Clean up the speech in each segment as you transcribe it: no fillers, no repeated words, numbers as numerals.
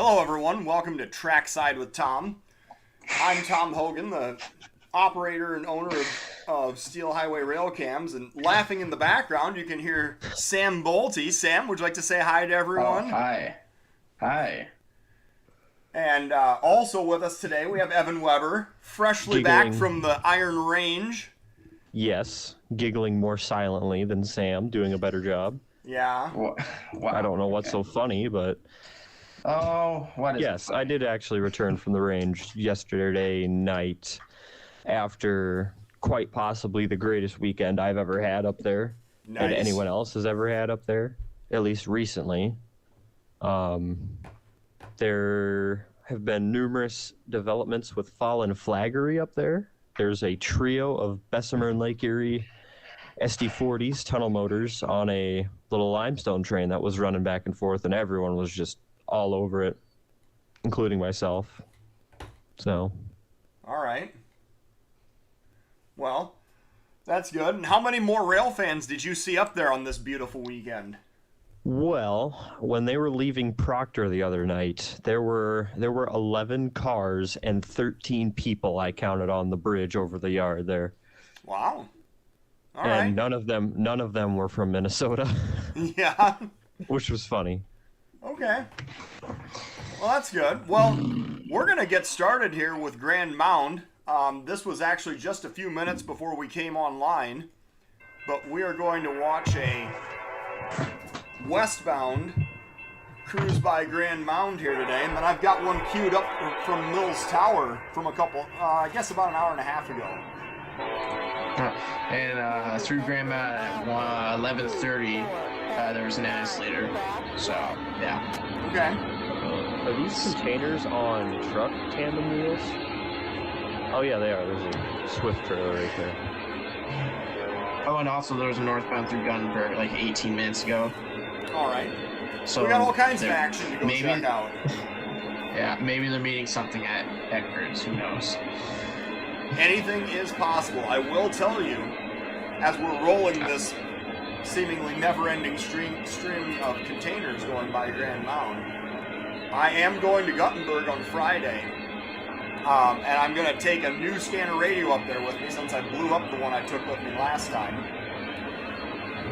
Hello, everyone. Welcome to Trackside with Tom. I'm Tom Hogan, the operator and owner of Steel Highway Railcams, and laughing in the background, you can hear Sam Bolte. Sam, would you like to say hi to everyone? Oh, hi. Hi. And also with us today, we have Evan Weber, freshly back from the Iron Range. Yes, giggling more silently than Sam, doing a better job. Yeah. Wow. I don't know what's so funny, but... Oh, what is Yes, I did actually return from the range yesterday night after quite possibly the greatest weekend I've ever had up there. Nice. And anyone else has ever had up there, at least recently. There have been numerous developments with fallen flaggery up there. There's a trio of Bessemer and Lake Erie SD40s, tunnel motors, on a little limestone train that was running back and forth, and everyone was just all over it, including myself. So. All right. Well, that's good. And how many more rail fans did you see up there on this beautiful weekend? Well, when they were leaving Proctor the other night, there were 11 cars and 13 people I counted on the bridge over the yard there. Wow. All and right. none of them were from Minnesota. Yeah. Which was funny. Okay. Well, that's good. Well, we're going to get started here with Grand Mound. This was actually just a few minutes before we came online, but we are going to watch a westbound cruise by Grand Mound here today, and then I've got one queued up from Mills Tower from I guess about an hour and a half ago. And through Grand Mound at 11:30, there was an NS leader. So, yeah. Okay. Are these containers on truck tandem wheels? Oh yeah, they are. There's a Swift trailer right there. Oh, and also there was a northbound through Gunberg like 18 minutes ago. All right. So we got all kinds of action to go check out. Yeah, maybe they're meeting something at Eckerd's. Who knows? Anything is possible. I will tell you, as we're rolling this seemingly never-ending stream of containers going by Grand Mound, I am going to Guttenberg on Friday, and I'm going to take a new scanner radio up there with me since I blew up the one I took with me last time.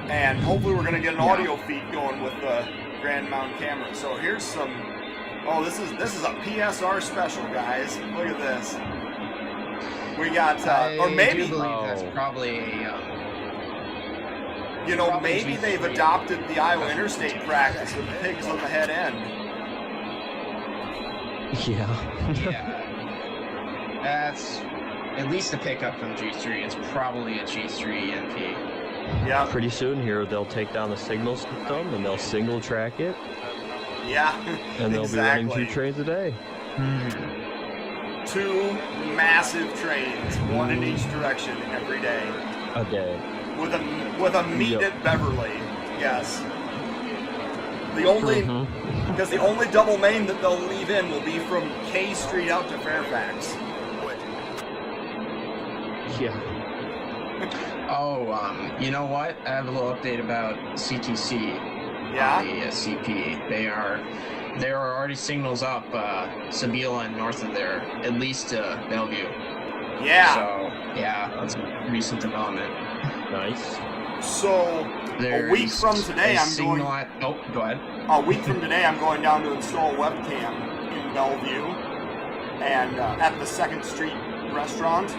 And hopefully we're going to get an audio feed going with the Grand Mound camera. So here's some... Oh, this is a PSR special, guys. Look at this. We got, or maybe... I do believe that's probably maybe they've adopted the Iowa Interstate practice with pigs on the head end. Yeah. Yeah. That's at least a pickup from G3. It's probably a G3 NP. Yeah. Pretty soon here, they'll take down the signal system and they'll single track it. Yeah. And they'll be running 2 trains a day. 2 massive trains, one in each direction every day. A day. With a meet at Beverly, yes. The only because the only double main that they'll leave in will be from K Street out to Fairfax. Yeah. Oh, you know what? I have a little update about CTC. Yeah. On the CP. There are already signals up Sabila and north of there, at least to Bellevue. Yeah. So yeah, that's a recent development. Nice. So a week from today, go ahead. A week from today, I'm going down to install a webcam in Bellevue and at the 2nd Street restaurant.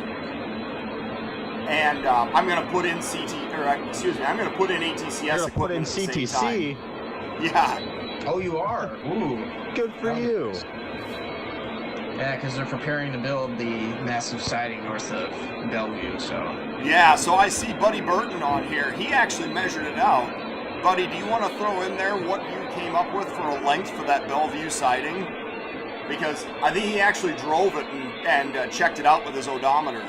And I'm going to put in I'm going to put in ATCS equipment at the same time. Yeah. Oh, you are? Ooh. Good for you. Yeah, because they're preparing to build the massive siding north of Bellevue, so... Yeah, so I see Buddy Burton on here. He actually measured it out. Buddy, do you want to throw in there what you came up with for a length for that Bellevue siding? Because I think he actually drove it and checked it out with his odometer.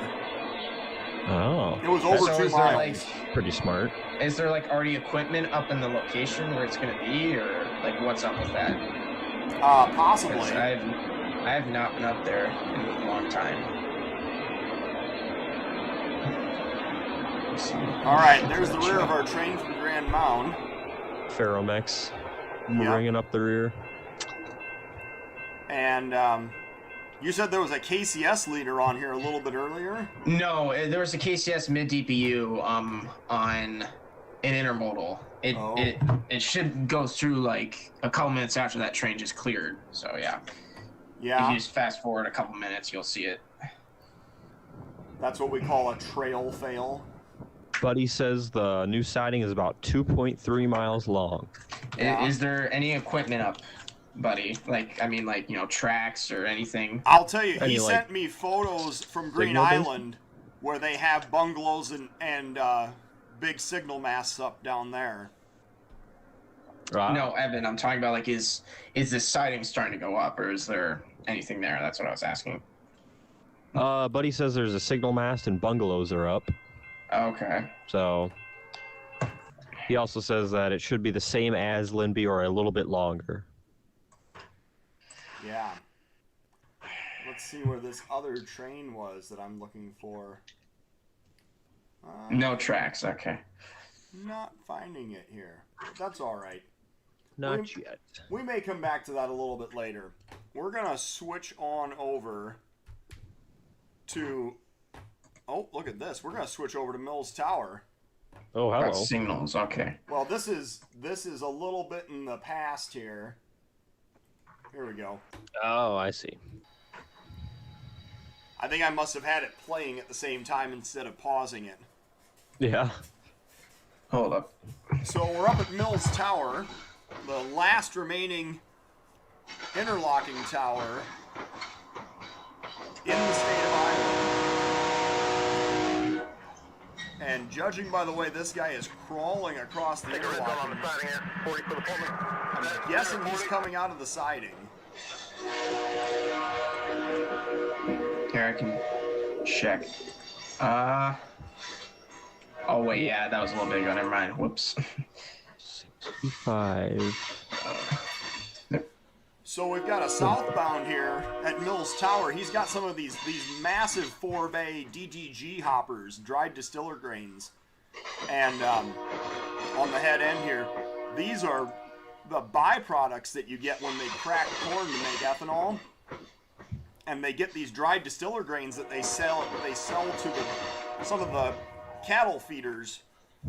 Oh. It was over 2 miles. Pretty smart. Is there already equipment up in the location where it's going to be, or what's up with that? Possibly. I have not been up there in a long time. All right, there's the rear of our train from Grand Mound. Ferromex ringing up the rear. And you said there was a KCS leader on here a little bit earlier? No, there was a KCS mid DPU on an intermodal. It should go through like a couple minutes after that train just cleared. So yeah. Yeah. If you just fast forward a couple minutes, you'll see it. That's what we call a trail fail. Buddy says the new siding is about 2.3 miles long. Yeah. Is there any equipment up, buddy? Like, I mean, like, you know, tracks or anything? I'll tell you, he Any, like, sent me photos from Green signal base? Island where they have bungalows and big signal masts up down there. No, Evan, I'm talking about, like, is this siding starting to go up, or is there anything there? That's what I was asking. Buddy says there's a signal mast and bungalows are up. Okay. So he also says that it should be the same as Linby or a little bit longer. Yeah. Let's see where this other train was that I'm looking for. No tracks, okay. Not finding it here. That's all right. Not yet. We may come back to that a little bit later. We're going to switch on over to... Oh, look at this. We're going to switch over to Mills Tower. Oh, hello. Got signals, okay. Well, this is a little bit in the past here. Here we go. Oh, I see. I think I must have had it playing at the same time instead of pausing it. Yeah. Hold up. So we're up at Mills Tower, the last remaining interlocking tower in the state of Iowa. And judging by the way this guy is crawling across the interlocking, I'm guessing he's coming out of the siding. Here, I can check. Oh, wait, yeah, that was a little big. Never mind. Whoops. 65. So we've got a southbound here at Mills Tower. He's got some of these massive 4-bay DDG hoppers, dried distiller grains. And on the head end here, these are the byproducts that you get when they crack corn to make ethanol. And they get these dried distiller grains that they sell to some of the cattle feeders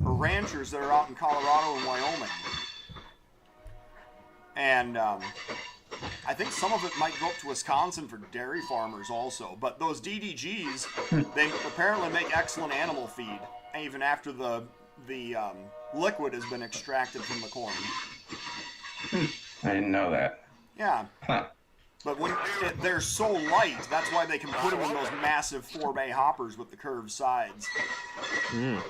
or ranchers that are out in Colorado and Wyoming. And I think some of it might go up to Wisconsin for dairy farmers also. But those DDGs, they apparently make excellent animal feed, even after the liquid has been extracted from the corn. I didn't know that. Yeah. Huh. But when they're so light, that's why they can put them in those massive 4-bay hoppers with the curved sides. Mm.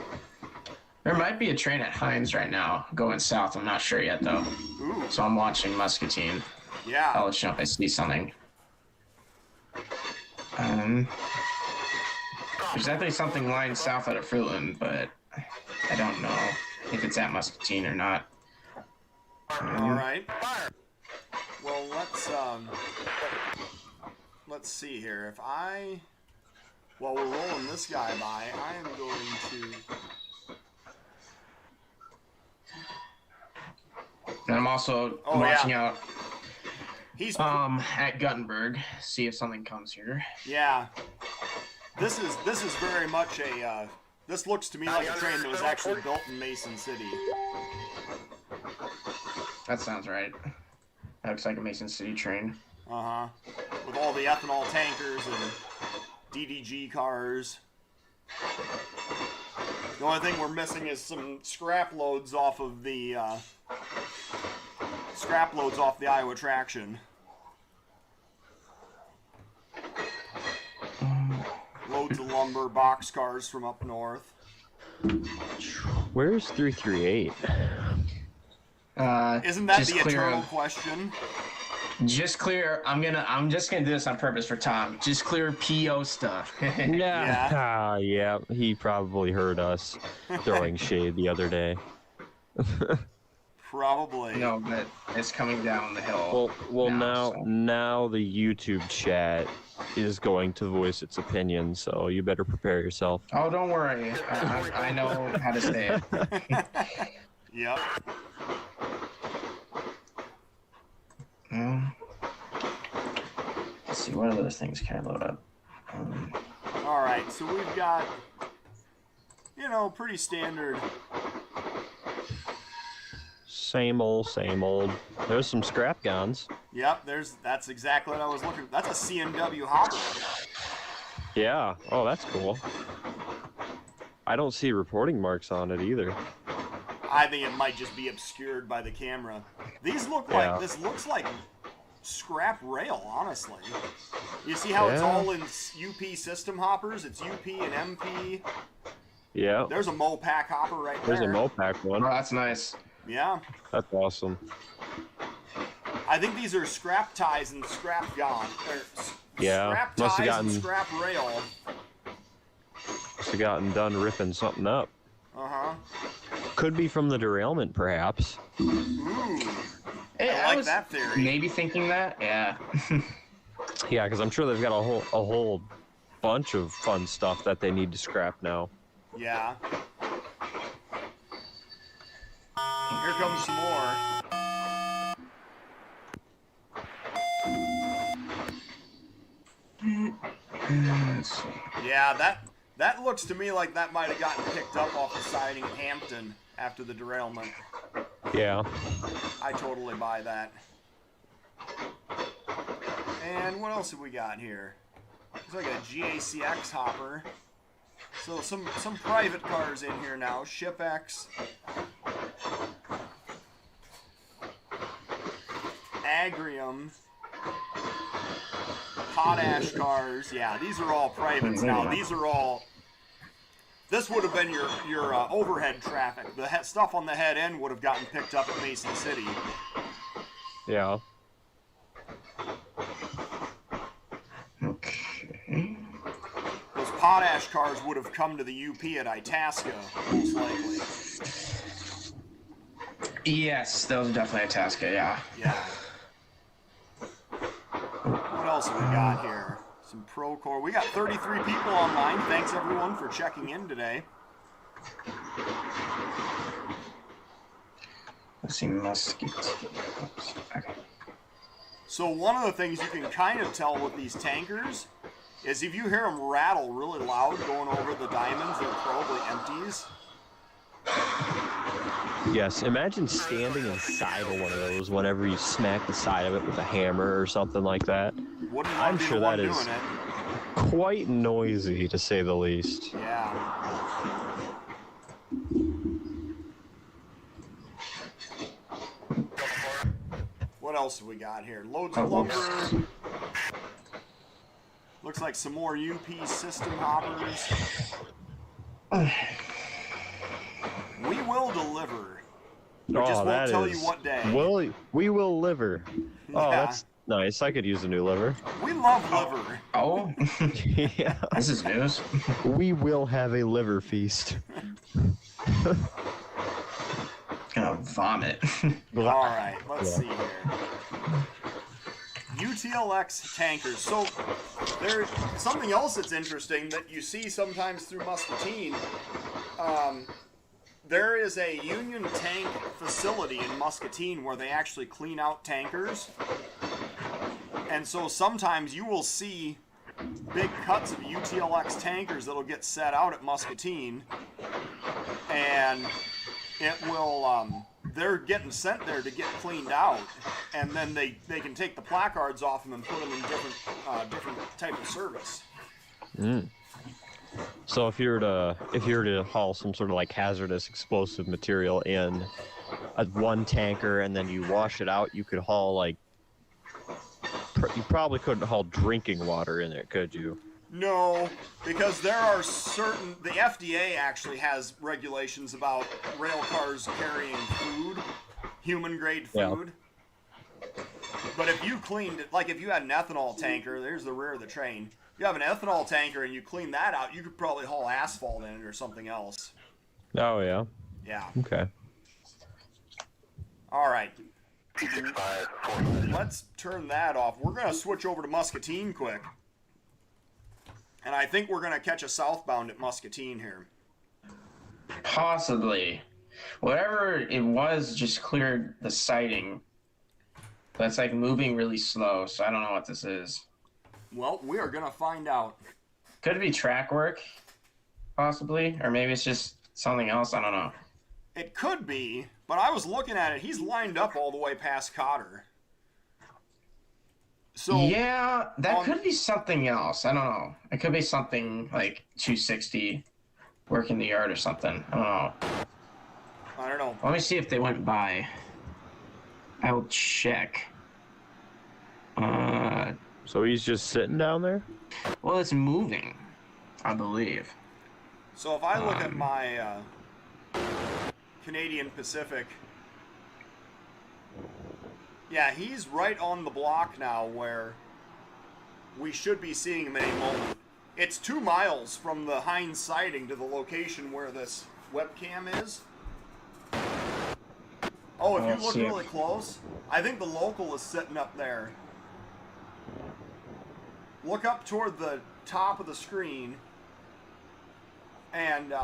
There might be a train at Hines right now going south. I'm not sure yet, though. Ooh. So I'm watching Muscatine. Yeah. I'll let you know if I see something. There's definitely something lying south out of Fruitland, but I don't know if it's at Muscatine or not. All right. Well, let's see here. While we're rolling this guy by, I am going to. And I'm also watching out. He's at Guttenberg, see if something comes here. Yeah. This is very much a. This looks to me like a train that was actually built in Mason City. That sounds right. That looks like a Mason City train. Uh-huh. With all the ethanol tankers and DDG cars. The only thing we're missing is some scrap loads off of the Iowa traction. Loads of lumber, box cars from up north. Where's 338? Isn't that just the clear eternal of- question? Just clear. I'm just gonna do this on purpose for Tom. Just clear PO stuff. Yeah. Yeah, he probably heard us throwing shade the other day. Probably. No, but it's coming down the hill. Well, now, now the YouTube chat is going to voice its opinion, so you better prepare yourself. Oh, don't worry. I know how to say it. see, what other things can I load up? All right, so we've got, you know, pretty standard. Same old, same old. There's some scrap guns. Yep, that's exactly what I was looking for. That's a CNW hopper. Yeah. Oh, that's cool. I don't see reporting marks on it either. I think it might just be obscured by the camera. These look like, this looks like scrap rail, honestly. You see how it's all in UP system hoppers? It's UP and MP. Yeah. There's a Mopac hopper right there. There's a Mopac one. Oh, that's nice. Yeah. That's awesome. I think these are scrap ties and scrap gun. Yeah. Scrap Must have ties gotten, and scrap rail. must have gotten done ripping something up. Uh-huh. Could be from the derailment, perhaps. Ooh. Hey, I like that theory. Maybe thinking that, yeah. Yeah, because I'm sure they've got a whole bunch of fun stuff that they need to scrap now. Yeah. Here comes some more. Yeah, that looks to me like that might have gotten picked up off the siding at Hampton after the derailment. Yeah. I totally buy that. And what else have we got here? Looks like a GACX hopper. So some private cars in here now. ShipX. Agrium. Potash cars. Yeah, these are all privates now. These are all... This would have been your overhead traffic. The stuff on the head end would have gotten picked up at Mason City. Yeah. Okay. Those potash cars would have come to the UP at Itasca, most likely. Yes, those are definitely Itasca, yeah. Yeah. What else have we got here? Some Procore. We got 33 people online. Thanks everyone for checking in today. Let's see, Muscatine. Okay. So one of the things you can kind of tell with these tankers is if you hear them rattle really loud going over the diamonds, they're probably empties. Yes, imagine standing inside of one of those whenever you smack the side of it with a hammer or something like that. Wouldn't I'm want to be sure the one that is doing it. quite noisy, to say the least. Yeah. What else have we got here? Loads of lumber. Looks like some more UP system hoppers. We will deliver. We just won't tell you what day. We will liver. Oh, Yeah. that's nice. I could use a new liver. We love liver. Oh, Yeah. this is news. We will have a liver feast. Gonna vomit. All right, let's see here. UTLX tankers. So there's something else that's interesting that you see sometimes through Muscatine. There is a Union tank facility in Muscatine where they actually clean out tankers. And so sometimes you will see big cuts of UTLX tankers that'll get set out at Muscatine. And it will, they're getting sent there to get cleaned out. And then they can take the placards off them and put them in different type of service. Mm. So if you were to haul some sort of like hazardous explosive material in one tanker and then you wash it out, you could haul like you probably couldn't haul drinking water in it, could you? No, because there are certain, the FDA actually has regulations about rail cars carrying food, human grade food. Yeah. But if you cleaned it, like if you had an ethanol tanker, there's the rear of the train. You have an ethanol tanker and you clean that out, you could probably haul asphalt in it or something else. Oh, yeah. Yeah. Okay. All right. Let's turn that off. We're going to switch over to Muscatine quick. And I think we're going to catch a southbound at Muscatine here. Possibly. Whatever it was just cleared the siding. But it's like moving really slow, so I don't know what this is. Well, we are gonna find out. Could it be track work, possibly, or maybe it's just something else. I don't know. It could be, but I was looking at it. He's lined up all the way past Cotter. So yeah, that could be something else. I don't know. It could be something like 260, working the yard or something. I don't know. I don't know. Let me see if they went by. I will check. So he's just sitting down there? Well, it's moving, I believe. So if I look at my Canadian Pacific, yeah, he's right on the block now where we should be seeing him any moment. It's 2 miles from the Heinz siding to the location where this webcam is. Oh, if you look really close, I think the local is sitting up there. Look up toward the top of the screen, and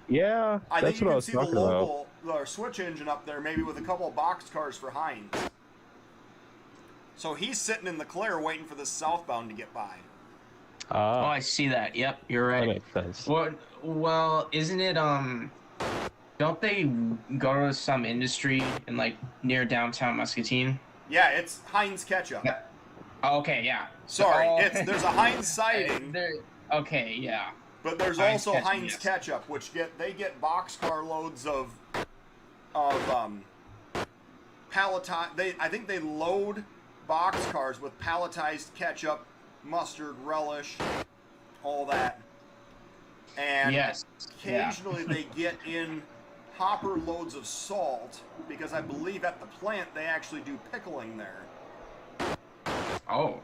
yeah, I think that's you what I can was see the talking about. local, the switch engine up there, maybe with a couple of box cars for Heinz. So he's sitting in the clear waiting for this southbound to get by. Oh, I see that. Yep, you're right. That makes sense. Well, isn't it don't they go to some industry in like near downtown Muscatine? Yeah, it's Heinz ketchup. Yeah. Oh, okay, yeah. Sorry, there's a Heinz siding. Okay, yeah. But there's Heinz also ketchup, Heinz yes. ketchup, which they get boxcar loads of palletized. I think they load boxcars with palletized ketchup, mustard, relish, all that. And Yes. occasionally they get in hopper loads of salt because I believe at the plant they actually do pickling there. Oh.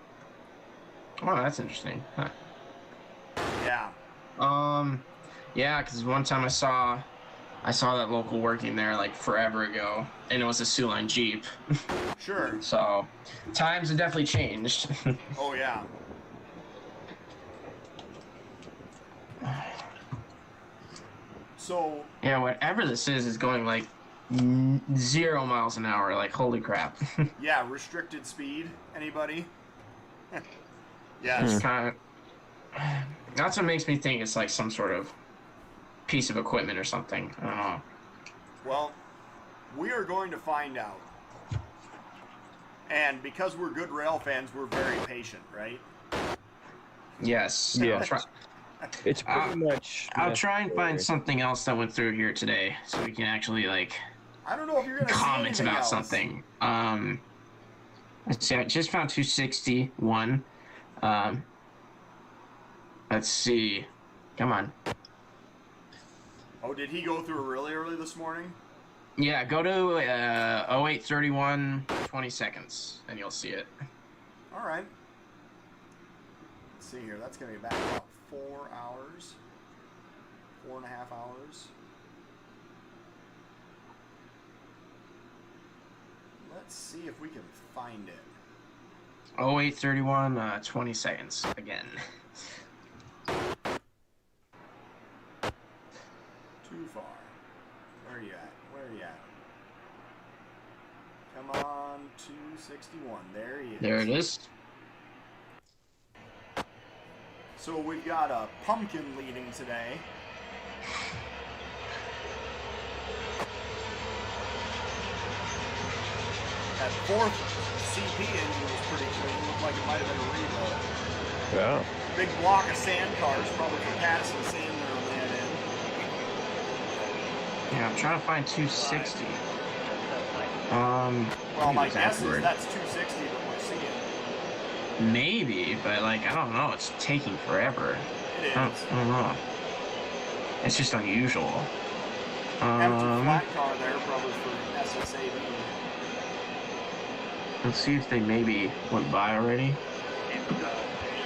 Oh, that's interesting. Huh. Yeah. Yeah, because one time I saw that local working there like forever ago, and it was a Sioux Line Jeep. Sure. So, times have definitely changed. Oh yeah. So Yeah, whatever this is going like 0 miles an hour. Like, holy crap. yeah, restricted speed. Anybody? It's Yes. kind of. That's what makes me think it's like some sort of piece of equipment or something. I don't know. Well, we are going to find out. And because we're good rail fans, we're very patient, right? Yes. Yeah. I'll try, It's pretty much. I'll try and find something else that went through here today, so we can actually like I don't know if you're going to see comment anything about else. something. Let's see. I just found 261. Let's see. Come on. Oh, did he go through really early this morning? Yeah, go to 0831 20 seconds, and you'll see it. All right. Let's see here. That's going to be back about 4 hours. 4.5 hours. Let's see if we can find it. 0831 20 seconds again. Too far. Where are you at? Where are you at? Come on, 261. There he is. There it is. So we've got a pumpkin leading today. That fourth CP engine was pretty clean. Looked like it might have been a rebuild. Yeah. Big block of sand cars, probably for passing sand there on that end. Yeah, I'm trying to find 260. Well, my maybe guess is afterward. that's 260 that we're seeing. Maybe, but like I don't know. It's taking forever. It is. I don't know. It's just unusual. Empty flat car there, probably for SSAB. Let's see if they maybe went by already.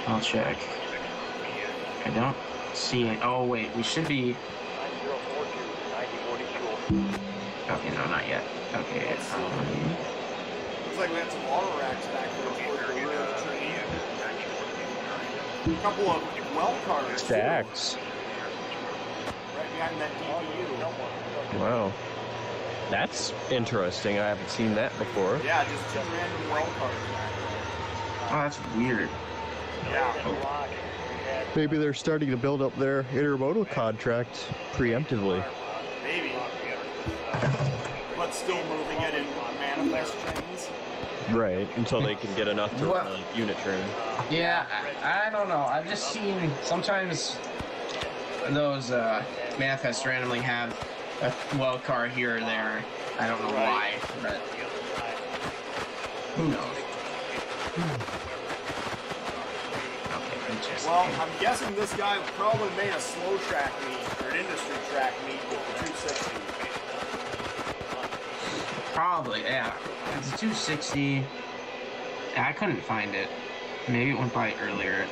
I'll check. I don't see it. Oh wait, we should be. Okay, no, not yet. Okay. Looks like we had some auto racks back there towards the rear of the train. A couple of well cars. too, Stacks. Right behind that DPU. Wow. That's interesting. I haven't seen that before. Yeah, just two random well cars back there. Oh, that's weird. Yeah. Maybe they're starting to build up their intermodal contract preemptively. Maybe. But still moving it in manifest trains. Right, until they can get enough to run a unit train. Yeah, I don't know. I've just seen sometimes those manifests randomly have a wild card here or there. I don't know why, but who knows? Okay, interesting. Well, I'm guessing this guy probably made a slow track meet, or an industry track meet with the 260. Probably, yeah. It's a 260. I couldn't find it. Maybe it went by earlier.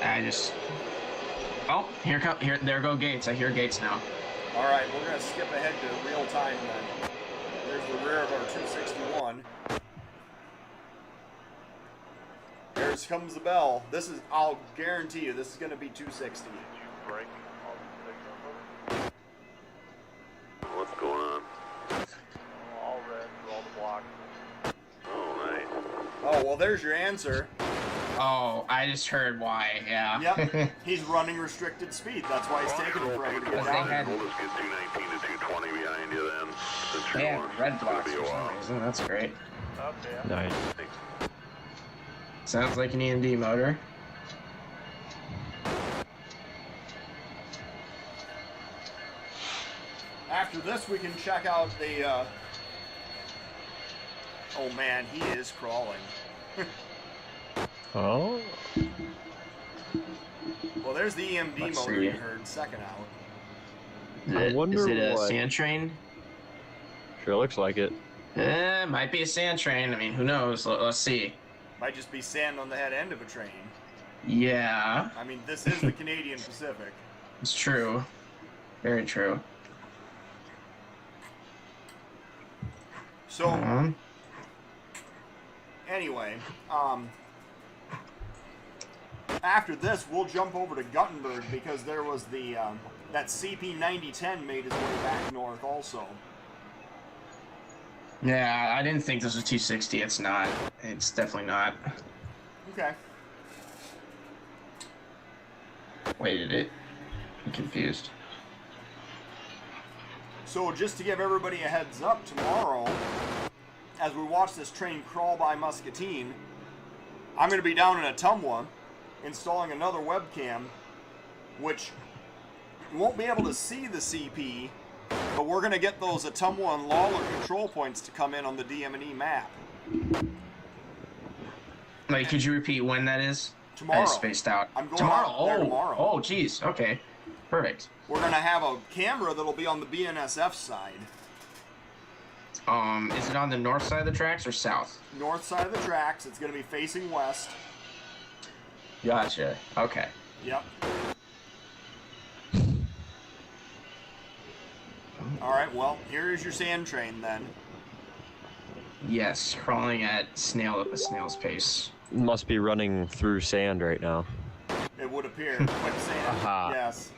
Oh, there go gates. I hear gates now. All right, we're gonna skip ahead to real time then. There's the rear of our 261. Here comes the bell. I'll guarantee you, this is gonna be 260. What's going on? All red through all the blocks. Oh, nice. Oh, well, there's your answer. Oh, I just heard why, yeah. Yep, he's running restricted speed. That's why he's taking forever to get down had- here. We'll just get 219 to 220 behind you then. Since you're They have going. red It's gonna blocks be a for some while. reason. That's great. Nice. Sounds like an EMD motor. After this, we can check out the... Oh, man, he is crawling. Oh. Well, there's the EMD Let's motor see. you heard, second out. I wonder Is it a what- sand train? Sure looks like it. Might be a sand train. I mean, who knows? Let's see. Might just be sand on the head end of a train. Yeah, I mean, this is the Canadian Pacific. it's true. Very true. So, anyway, after this, we'll jump over to Guttenberg because there was the, that CP9010 made its way back north also. Yeah, I didn't think this was 260. It's not. It's definitely not. Okay. Wait, did it? I'm confused. So just to give everybody a heads up, tomorrow, as we watch this train crawl by Muscatine, I'm going to be down in Ottumwa installing another webcam, which you won't be able to see the CP, but we're going to get those Ottumwa and Lawler control points to come in on the DM&E map. Wait, could you repeat when that is? Tomorrow. I spaced out. I'm going tomorrow. out there tomorrow. Oh, geez. Okay. Perfect. We're going to have a camera that'll be on the BNSF side. Is it on the north side of the tracks or south? North side of the tracks. It's going to be facing west. Gotcha. Okay. Yep. Alright, well, here is your sand train then. Yes, crawling at a snail's pace. Must be running through sand right now. It would appear. Quicksand. Aha. Yes.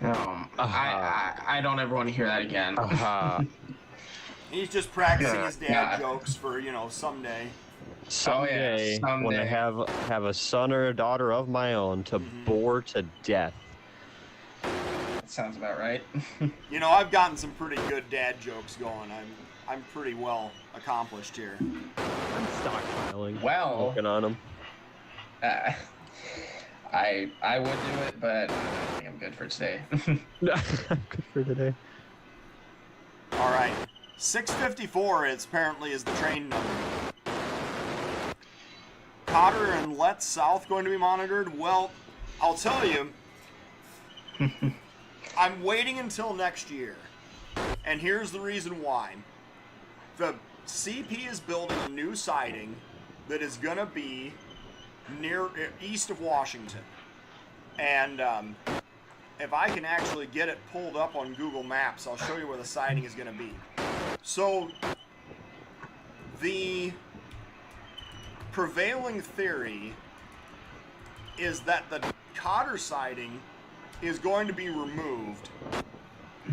I don't ever want to hear that again. Aha. He's just practicing his dad Yeah. jokes for, someday. Someday, when I someday. have a son or a daughter of my own to bore to death. That sounds about right. I've gotten some pretty good dad jokes going. I'm pretty well accomplished here. I'm stockpiling. Well. Working on them. I would do it, but I think I'm good for today. Good for today. Alright. 654 apparently is the train number. Cotter and Letts South going to be monitored? Well, I'll tell you, I'm waiting until next year. And here's the reason why. The CP is building a new siding that is going to be east of Washington. And if I can actually get it pulled up on Google Maps, I'll show you where the siding is going to be. So, the prevailing theory is that the Cotter siding is going to be removed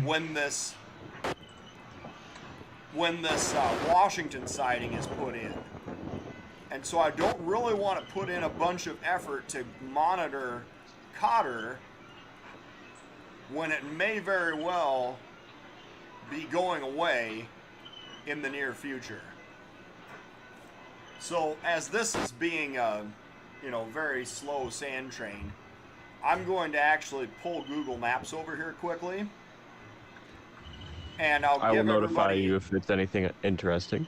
when this Washington siding is put in. And so I don't really want to put in a bunch of effort to monitor Cotter when it may very well be going away in the near future. So as this is being a, very slow sand train, I'm going to actually pull Google Maps over here quickly, and I will notify everybody, you if it's anything interesting.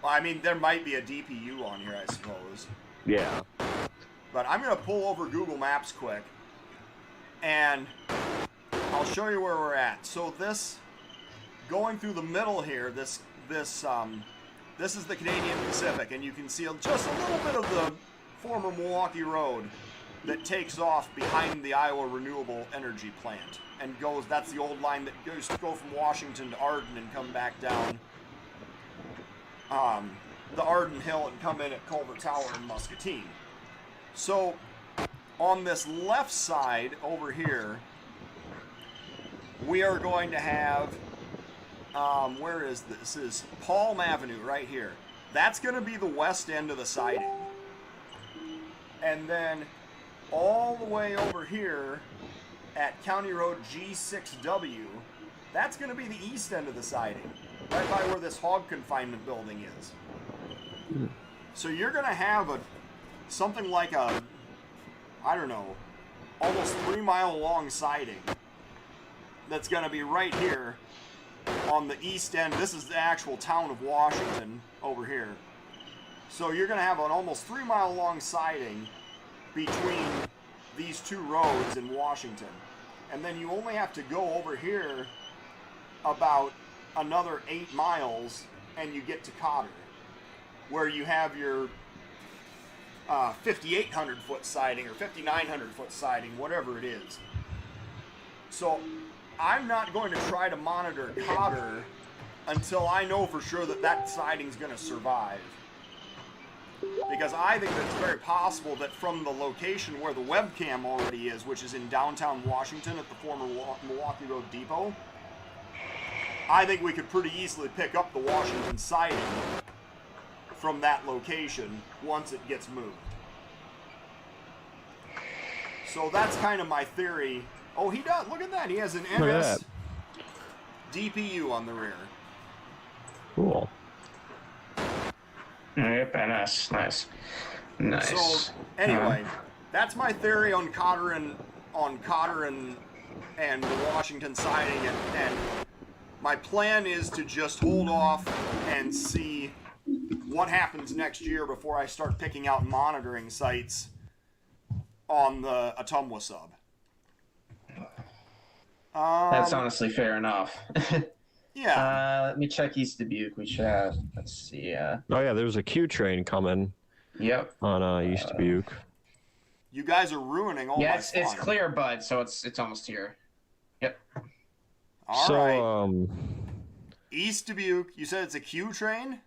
I mean, there might be a DPU on here, I suppose. Yeah. But I'm going to pull over Google Maps quick, and I'll show you where we're at. So this, going through the middle here, this is the Canadian Pacific, and you can see just a little bit of the former Milwaukee Road that takes off behind the Iowa Renewable Energy Plant and goes. That's the old line that goes to go from Washington to Arden and come back down the Arden Hill and come in at Culver Tower in Muscatine. So on this left side over here, we are going to have, where is this? This is Palm Avenue right here. That's going to be the west end of the siding. And then all the way over here at County Road G6W, that's going to be the east end of the siding, right by where this hog confinement building is. So you're going to have something like a, I don't know, almost 3 mile long siding that's going to be right here on the east end. This is the actual town of Washington over here. So you're going to have an almost 3 mile long siding between these two roads in Washington. And then you only have to go over here about another 8 miles and you get to Cotter, where you have your 5,800 foot siding or 5,900 foot siding, whatever it is. So I'm not going to try to monitor Cotter until I know for sure that that siding's going to survive. Because I think that it's very possible that from the location where the webcam already is, which is in downtown Washington at the former Milwaukee Road Depot, I think we could pretty easily pick up the Washington siding from that location once it gets moved. So that's kind of my theory. Oh, he does. Look at that. He has an NS DPU on the rear. Cool. Yep, NS. Nice. So anyway, that's my theory on Cotter and the Washington siding, and my plan is to just hold off and see what happens next year before I start picking out monitoring sites on the Ottumwa sub. That's honestly fair enough. Yeah. Let me check East Dubuque. We should have. Let's see. Oh yeah, there's a Q train coming. Yep. On East Dubuque. You guys are ruining all my fun. It's clear, bud. So it's almost here. Yep. All right. So East Dubuque. You said it's a Q train?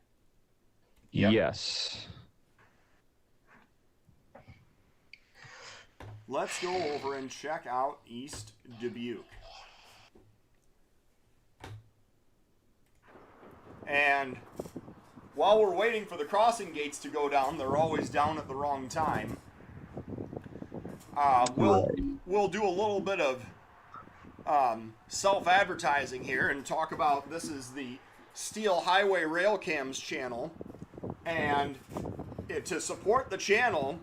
Yep. Yes. Let's go over and check out East Dubuque. And while we're waiting for the crossing gates to go down, they're always down at the wrong time. We'll do a little bit of self-advertising here and talk about, this is the Steel Highway Railcams channel, and to support the channel,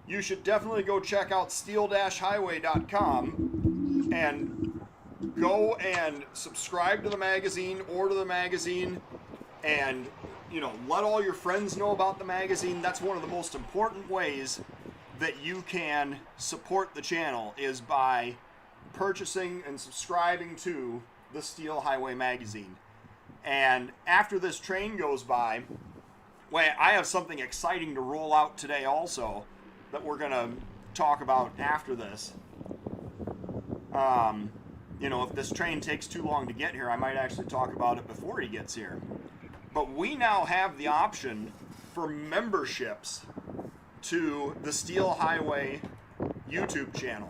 you should definitely go check out steel-highway.com and go and subscribe to the magazine, order the magazine, and let all your friends know about the magazine. That's one of the most important ways that you can support the channel, is by purchasing and subscribing to the Steel Highway magazine. And after this train goes by, I have something exciting to roll out today also that we're going to talk about after this. If this train takes too long to get here, I might actually talk about it before he gets here. But we now have the option for memberships to the Steel Highway YouTube channel.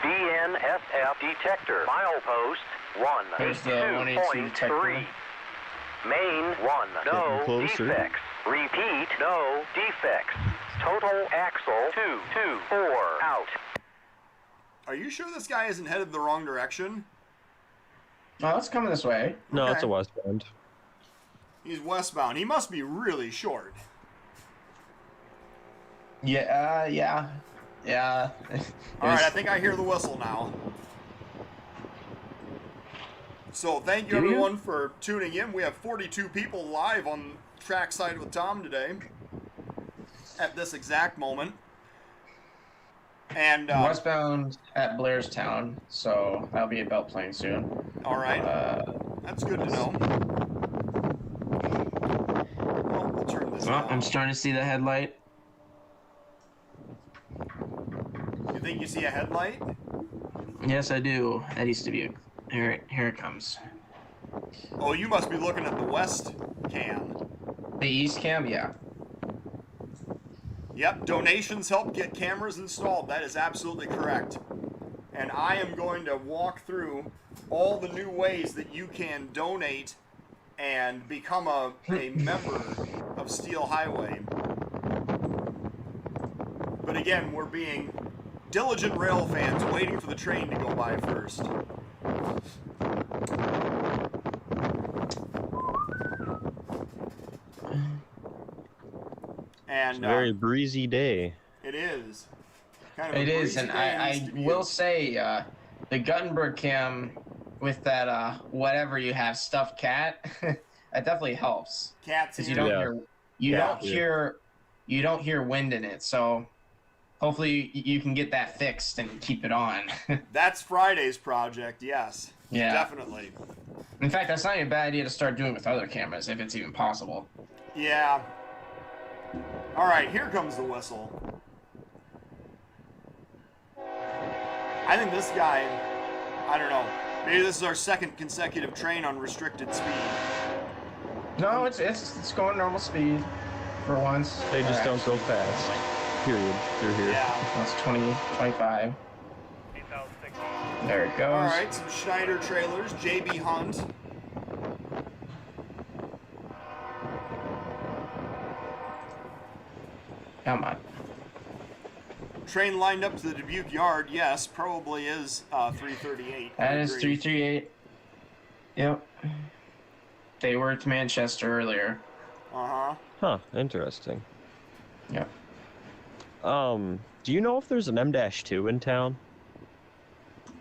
BNSF detector. Milepost 182.3. Main 1. No defects. Repeat. No defects. Total axle 224. Out. Are you sure this guy isn't headed the wrong direction? Oh, it's coming this way. No, Okay. it's a westbound. He's westbound. He must be really short. Yeah, yeah. All right, I think I hear the whistle now. So thank you, Do you? everyone, for tuning in. We have 42 people live on Trackside with Tom today at this exact moment. And Westbound at Blairstown, so I'll be at Belt Plain soon. all right, that's good to know. Well, we'll turn this down. I'm starting to see the headlight. You think you see a headlight? Yes, I do. That used to be here it comes. Oh, you must be looking at the west cam. The east cam, yeah. Yep, donations help get cameras installed. That is absolutely correct. And I am going to walk through all the new ways that you can donate and become a member of Steel Highway. But again, we're being diligent rail fans waiting for the train to go by first. And It's a very breezy day. it is. Kind of a It is, breezy and day I used to be. will say, the Gutenberg cam with that whatever you have stuffed cat, that definitely helps Cats because in. you don't Yeah. hear you don't hear wind in it. So hopefully you can get that fixed and keep it on. That's Friday's project, yes. Yeah. Definitely. In fact, that's not even a bad idea to start doing with other cameras if it's even possible. Yeah. All right, here comes the whistle. I think this guy, I don't know, maybe this is our second consecutive train on restricted speed. No, it's going normal speed for once. They just don't go fast. Period. Through here. Yeah. That's 20, 25. 8,060. There it goes. All right, some Schneider trailers, JB Hunt. Come on. Train lined up to the Dubuque yard, yes, probably is 338. That is Agreed. 338. Yep. They were to Manchester earlier. Uh-huh. Huh. Interesting. Yep. Do you know if there's an M-2 in town?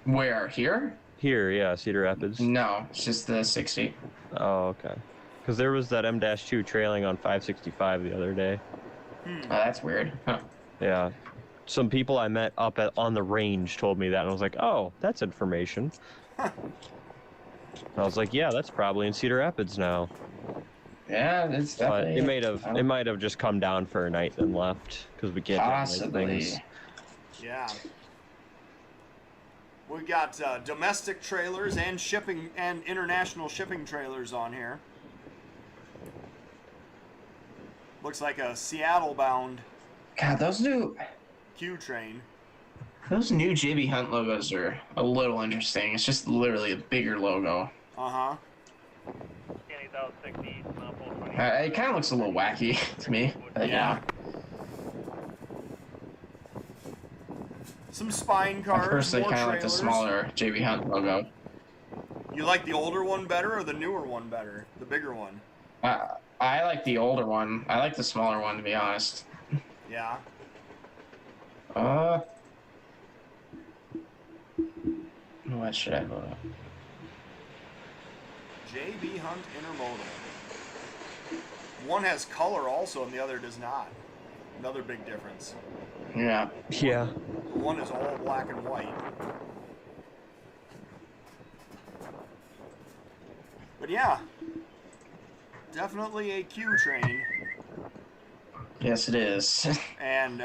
Where? Here? Here, yeah, Cedar Rapids. No, it's just the 60. Oh, okay. Because there was that M-2 trailing on 565 the other day. Oh, that's weird. Huh. Yeah. Some people I met on the range told me that, and I was like, oh, that's information. I was like, yeah, that's probably in Cedar Rapids now. Yeah, it's But definitely. it might have just come down for a night then left because we can't do Possibly. things. Yeah. We've got domestic trailers and shipping and international shipping trailers on here. Looks like a Seattle-bound God, those new Q train. JB Hunt logos are a little interesting. It's just literally a bigger logo. Uh-huh. 8,060. Mount Full 20. It kind of looks a little wacky to me. But Yeah. Some spine I cars, personally more kind of like the trailers. smaller JB Hunt logo. You like the older one better or the newer one better? The bigger one? I like the older one. I like the smaller one, to be honest. Yeah. What should I load up? JB Hunt Intermodal. One has color also and the other does not. Another big difference. Yeah. Yeah. One is all black and white. But yeah, definitely a Q train. Yes, it is. And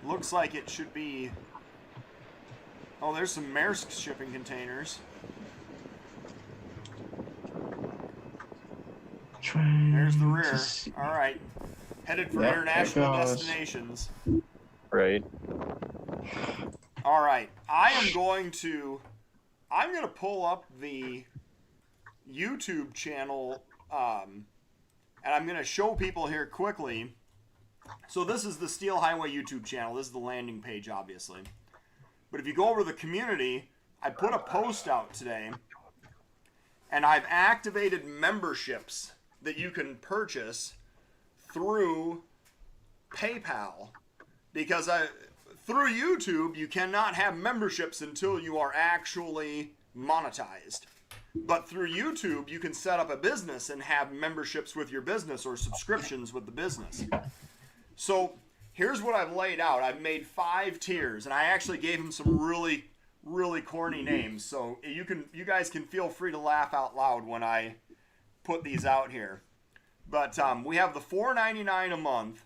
looks like it should be. Oh, there's some Maersk shipping containers. There's the rear. All right, headed for Yep, international there it goes. destinations. Right. All right, I'm going to pull up the YouTube channel and I'm going to show people here quickly. So this is the Steel Highway YouTube channel. This is the landing page, obviously. But if you go over to the community, I put a post out today, and I've activated memberships that you can purchase through PayPal, because through YouTube you cannot have memberships until you are actually monetized. But through YouTube you can set up a business and have memberships with your business or subscriptions with the business. So here's what I've laid out. I've made 5 tiers, and I actually gave them some really corny names. So you guys can feel free to laugh out loud when I put these out here. But we have the $4.99 a month,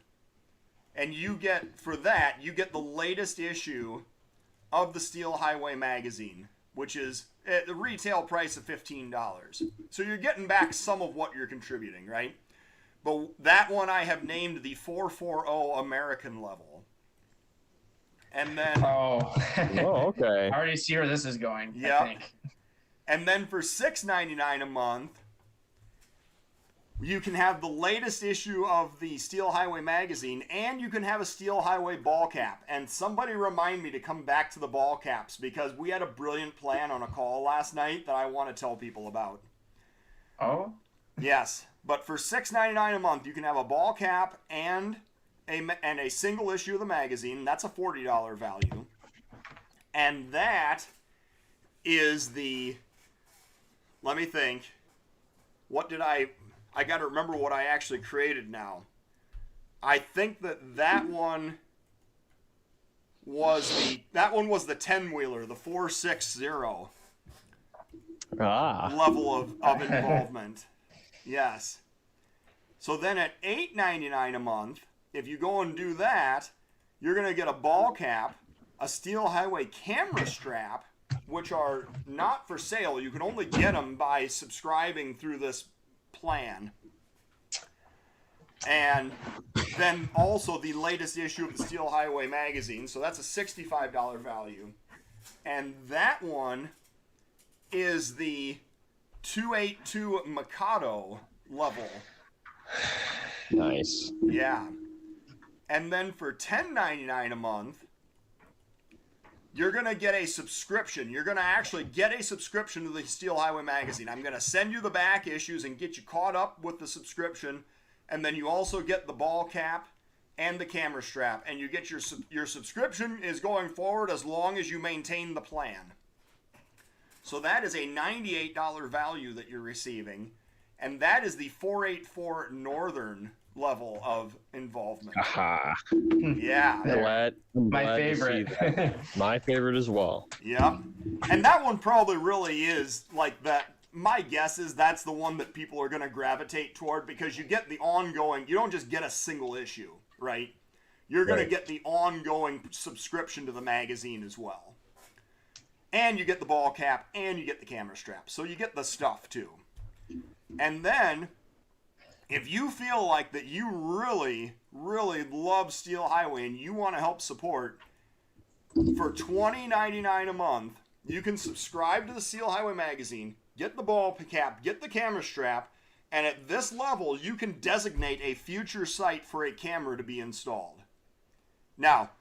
and you get the latest issue of the Steel Highway magazine, which is at the retail price of $15. So you're getting back some of what you're contributing, right? But that one I have named the 440 American level. And then... Oh, okay. I already see where this is going, yep. I think. And then for $6.99 a month, you can have the latest issue of the Steel Highway magazine, and you can have a Steel Highway ball cap. And somebody remind me to come back to the ball caps, because we had a brilliant plan on a call last night that I want to tell people about. Oh? Yes, but for $6.99 a month, you can have a ball cap and a single issue of the magazine. That's a $40 value. And that is the... Let me think. What did I got to remember what I actually created now. I think that one was the 10-wheeler, the 460 level of involvement. Yes. So then at $8.99 a month, if you go and do that, you're going to get a ball cap, a Steel Highway camera strap, which are not for sale. You can only get them by subscribing through this plan. And then also the latest issue of the Steel Highway magazine. So that's a $65 value. And that one is the 282 Mikado level. Nice. Yeah. And then for $10.99 a month, you're going to get a subscription. You're going to actually get a subscription to the Steel Highway magazine. I'm going to send you the back issues and get you caught up with the subscription. And then you also get the ball cap and the camera strap. And you get your subscription is going forward as long as you maintain the plan. So that is a $98 value that you're receiving. And that is the 484 Northern level of involvement. Aha. Yeah. I'm My glad favorite. To see that. My favorite as well. Yep. And that one probably really is like that. My guess is that's the one that people are going to gravitate toward, because you get the ongoing, you don't just get a single issue, right? You're going to get the ongoing subscription to the magazine as well. And you get the ball cap and you get the camera strap. So you get the stuff too. And then if you feel like that you really, really love Steel Highway and you want to help support, for $20.99 a month, you can subscribe to the Steel Highway magazine, get the ball cap, get the camera strap, and at this level, you can designate a future site for a camera to be installed. Now,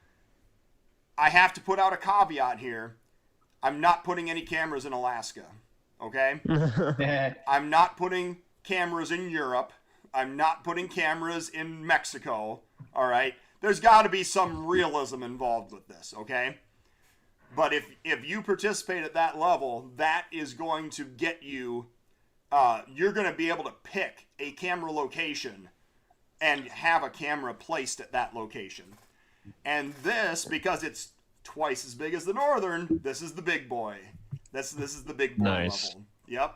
I have to put out a caveat here. I'm not putting any cameras in Alaska, okay? I'm not putting cameras in Europe. I'm not putting cameras in Mexico, all right? There's got to be some realism involved with this, okay? But if you participate at that level, that is going to get you, you're going to be able to pick a camera location and have a camera placed at that location. And this, because it's twice as big as the Northern, this is the big boy. This is the big boy level. Yep.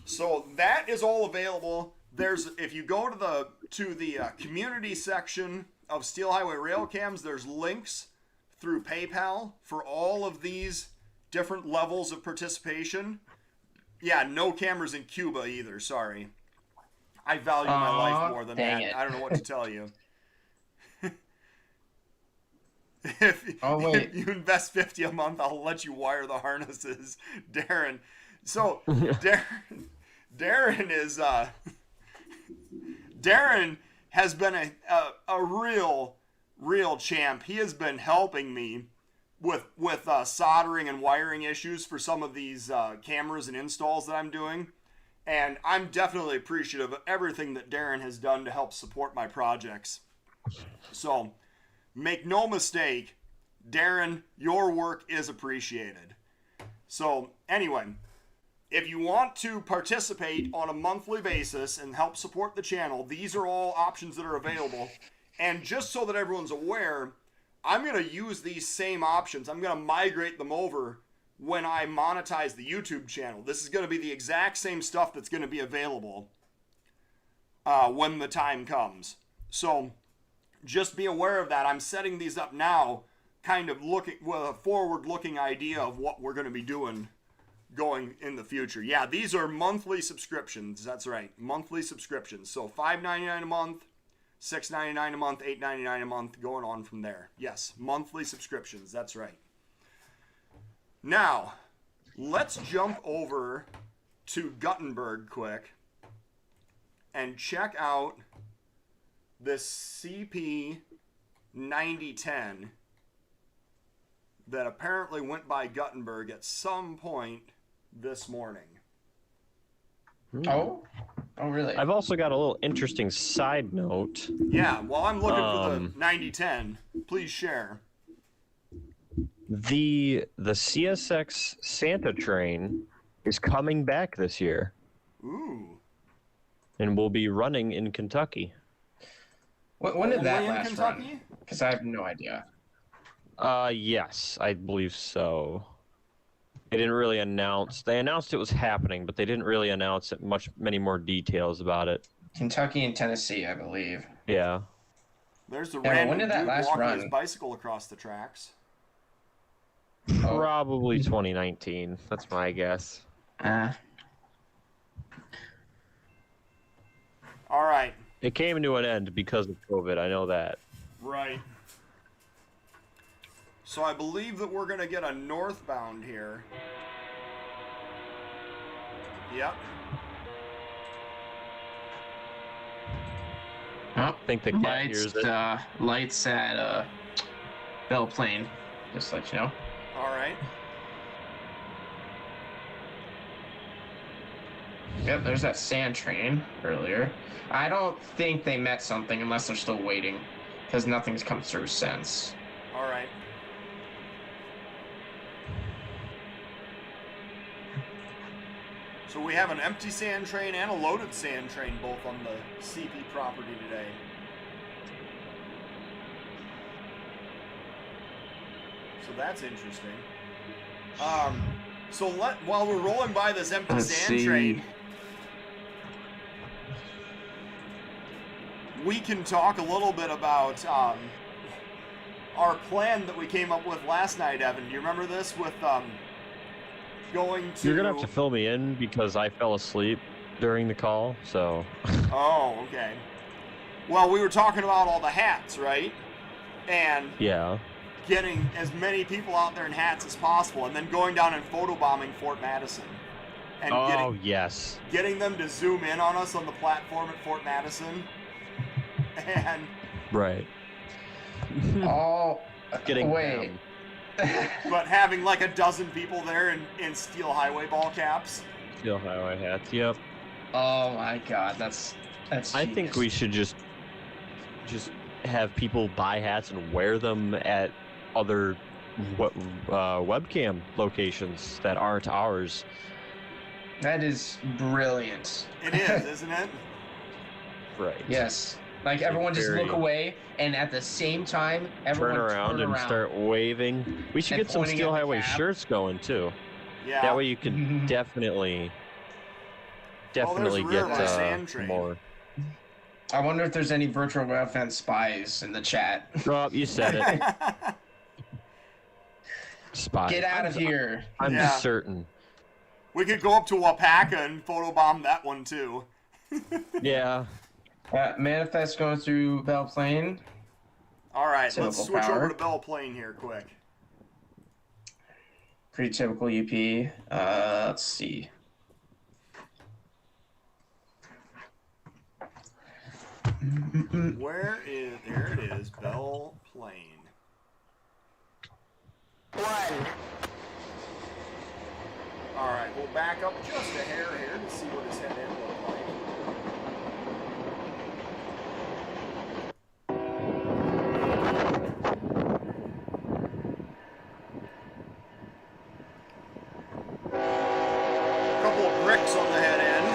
So that is all available. If you go to the community section of Steel Highway Railcams, there's links through PayPal for all of these different levels of participation. Yeah, no cameras in Cuba either. Sorry, I value my life more than that. It. I don't know what to tell you. If you invest $50 a month, I'll let you wire the harnesses, Darren. So Darren is Darren has been a real champ. He has been helping me with soldering and wiring issues for some of these cameras and installs that I'm doing. And I'm definitely appreciative of everything that Darren has done to help support my projects. So make no mistake, Darren, your work is appreciated. So anyway, if you want to participate on a monthly basis and help support the channel, these are all options that are available. And just so that everyone's aware, I'm going to use these same options. I'm going to migrate them over when I monetize the YouTube channel. This is going to be the exact same stuff that's going to be available when the time comes. So just be aware of that. I'm setting these up now, kind of looking with a forward-looking idea of what we're going to be doing going in the future. Yeah, these are monthly subscriptions. That's right, monthly subscriptions. So $5.99 a month, $6.99 a month, $8.99 a month, going on from there. Yes, monthly subscriptions. That's right. Now, let's jump over to Guttenberg quick and check out this CP 9010 that apparently went by Guttenberg at some point this morning. Oh, really? I've also got a little interesting side note. Yeah, while I'm looking for the 9010, please share. The CSX Santa Train is coming back this year. Ooh. And will be running in Kentucky. When did that Only in last Kentucky? run? Because I have no idea. Yes, I believe so. They didn't really announce. They announced it was happening, but they didn't really announce many more details about it. Kentucky and Tennessee, I believe. Yeah. There's the Yeah, random when did that dude last walking run? his bicycle across the tracks. Probably 2019. That's my guess. All right. It came to an end because of COVID. I know that. Right. So I believe that we're going to get a northbound here. Yep. Oh, I think the cat hears it. Lights at Belle Plaine, just to let you know. All right. Yep, there's that sand train earlier. I don't think they met something unless they're still waiting, because nothing's come through since. All right. So we have an empty sand train and a loaded sand train both on the CP property today. So that's interesting. So while we're rolling by this empty sand train, we can talk a little bit about our plan that we came up with last night, Evan. Do you remember this with going to... You're going to have to fill me in because I fell asleep during the call, so... Oh, okay. Well, we were talking about all the hats, right? And... Yeah. Getting as many people out there in hats as possible, and then going down and photobombing Fort Madison. And yes. Getting them to zoom in on us on the platform at Fort Madison. And... Right. Wait. But having like a dozen people there in steel highway ball caps. Steel highway hats, yep. Oh my god, that's I think we should just have people buy hats and wear them at other webcam locations that aren't ours. That is brilliant. It is, isn't it? Right. Yes. Like everyone just look away, and at the same time, everyone turn around and start waving. We should get some Steel Highway shirts going too. Yeah. That way you can definitely get more. I wonder if there's any virtual railfan spies in the chat. Rob, you said it. Spies. Get out of here. I'm certain. We could go up to Wapaka and photobomb that one too. Yeah. Manifest going through Belle Plaine. All right, let's switch over to Belle Plaine here quick. Pretty typical UP. Let's see. Where is, there it is, Belle Plaine. 1. Alright, we'll back up just a hair here to see what his head end looked like. Couple of bricks on the head end.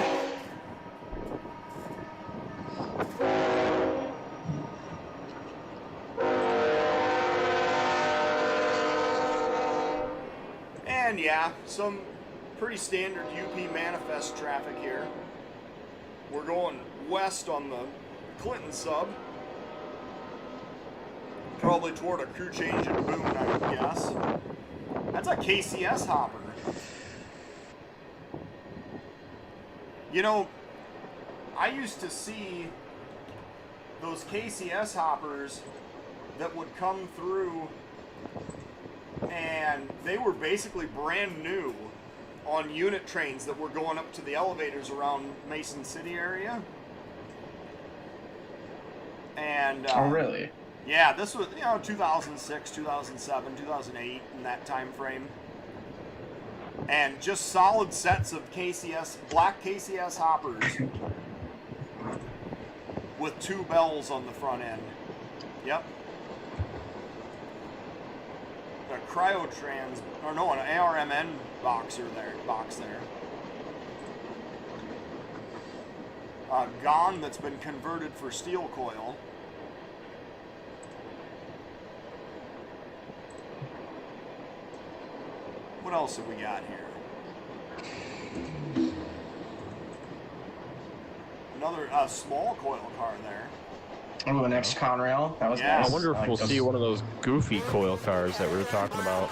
And yeah, some pretty standard UP manifest traffic here. We're going west on the Clinton sub. Probably toward a crew change in Boone, I would guess. That's a KCS hopper. You know, I used to see those KCS hoppers that would come through, and they were basically brand new on unit trains that were going up to the elevators around Mason City area. And Oh, really? yeah, this was, 2006, 2007, 2008, in that time frame. And just solid sets of KCS, black KCS hoppers with 2 bells on the front end. Yep. A Cryotrans, or no, an ARMN box there. A GON that's been converted for steel coil. What else have we got here? Another small coil car there. Oh, an ex-Conrail. That was Yeah. nice. I wonder if like we'll those. see one of those goofy coil cars that we were talking about.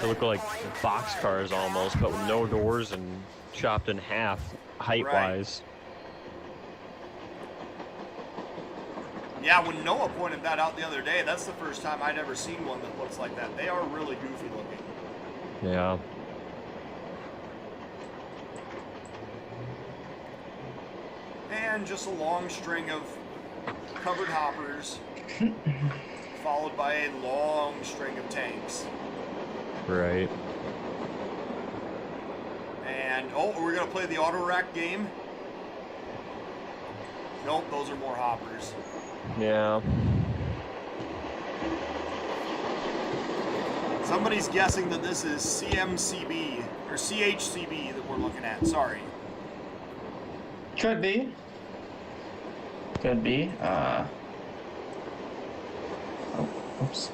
They look like box cars almost, but with no doors and chopped in half height-wise. Yeah, when Noah pointed that out the other day, that's the first time I'd ever seen one that looks like that. They are really goofy looking. Yeah. And just a long string of covered hoppers, followed by a long string of tanks. Right. And, oh, we're going to play the auto rack game? Nope, those are more hoppers. Yeah. Somebody's guessing that this is CMCB, or CHCB that we're looking at, sorry. Could be. Could be. Oh, oops.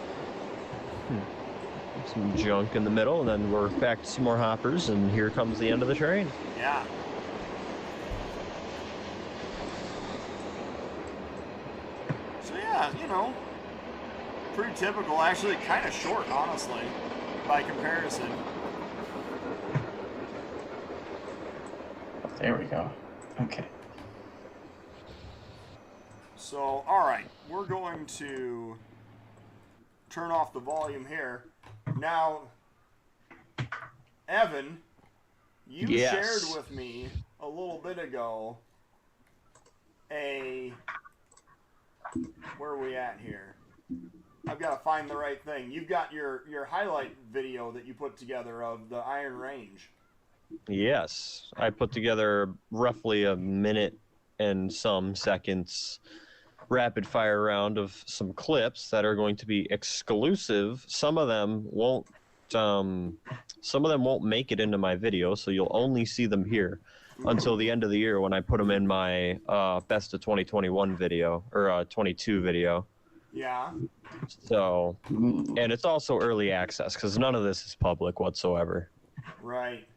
Some junk in the middle, and then we're back to some more hoppers, and here comes the end of the train. Yeah. So yeah, pretty typical. Actually, kind of short, honestly, by comparison. There we go. Okay. So, all right, we're going to turn off the volume here. Now, Evan, you Yes. shared with me a little bit ago where are we at here? I've got to find the right thing. You've got your highlight video that you put together of the Iron Range. Yes, I put together roughly a minute and some seconds rapid fire round of some clips that are going to be exclusive. Some of them won't make it into my video, so you'll only see them here until the end of the year when I put them in my best of 2021 video, or 22 video. Yeah. So, and it's also early access because none of this is public whatsoever. Right.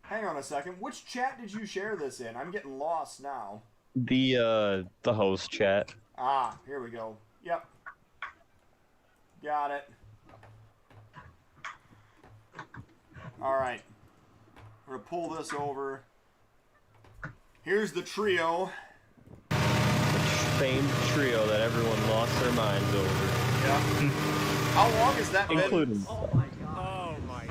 Hang on a second. Which chat did you share this in? I'm getting lost now. The host chat. Ah, here we go. Yep. Got it. All right. We're going to pull this over. Here's the trio. Famed trio that everyone lost their minds over. Yeah. How long has that been? Including. Oh my.